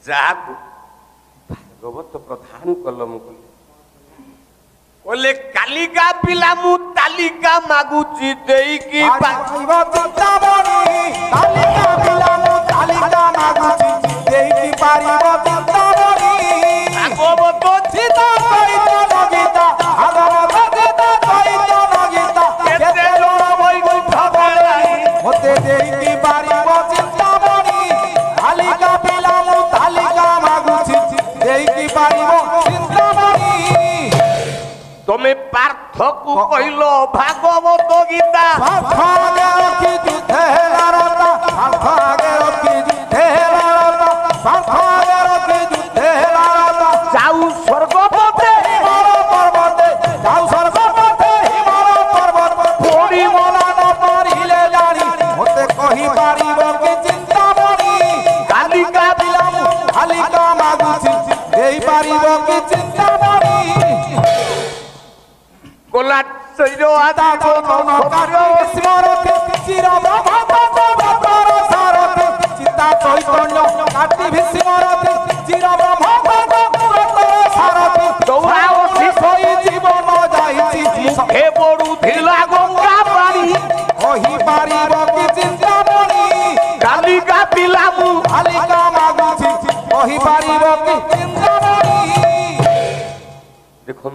ଯାହାକୁ ଭାଗବତ ପ୍ରଧାନ କଲମ କଲେ କହିଲେ କାଲିକା ପିଲା ମୁଁ ତାଲିକା ମାଗୁଛି ଦେଇକି କାଲିକା ପିଲା ମୁଁ ତାଲିକା ମାଗୁଛି ଦେଇକି ପାରିବ ଚିନ୍ତାମଣି ଭାଗବତ ଚିତା ସହିତ ନଗୀତା ଭାଗବତ ଚିତା ସହିତ ନଗୀତା କେତେ ଜଣ ବୈକୁଣ୍ଠ ଗଲାଣି ମୋତେ ଦେଇକି ପାରିବ ଚିନ୍ତାମଣି କାଲିକା ପିଲା ମୁଁ ତାଲିକା ମାଗୁଛି ଦେଇକି ପାରିବ ଚିନ୍ତାମଣି তুমি পার্থকু কইল ভাগবত গীতা আগে রখি যুদ্ধে লড়তা আগে রখি যুদ্ধে লড়তা আগে রখি যুদ্ধে লড়তা যাও স্বর্গপথে হিমাল পর্বতে যাও স্বর্গপথে হিমাল পর্বত পড়ি মনা ন পারিলে জানি মতে কহি পারিব কি চিন্তামণি কালিকা বিলাম কালিকা মাগুছি দেই পারিব কি চিন্তামণি গোলা শৈর আদা কোন কারো স্মরতি চির ব্রহ্মতর সারতি চিতা চৈতন্য কাটি স্মরতি চির ব্রহ্মতর সারতি দৌড়াও শিশই জীবন যাইছি মুখে পড়ুথিলা গঙ্গা পানি কহি পারিব কি চিন্তামণি কালিকা পিলা মু কালিকা মাগুছি কহি পারিব কি চিন্তামণি দেখুন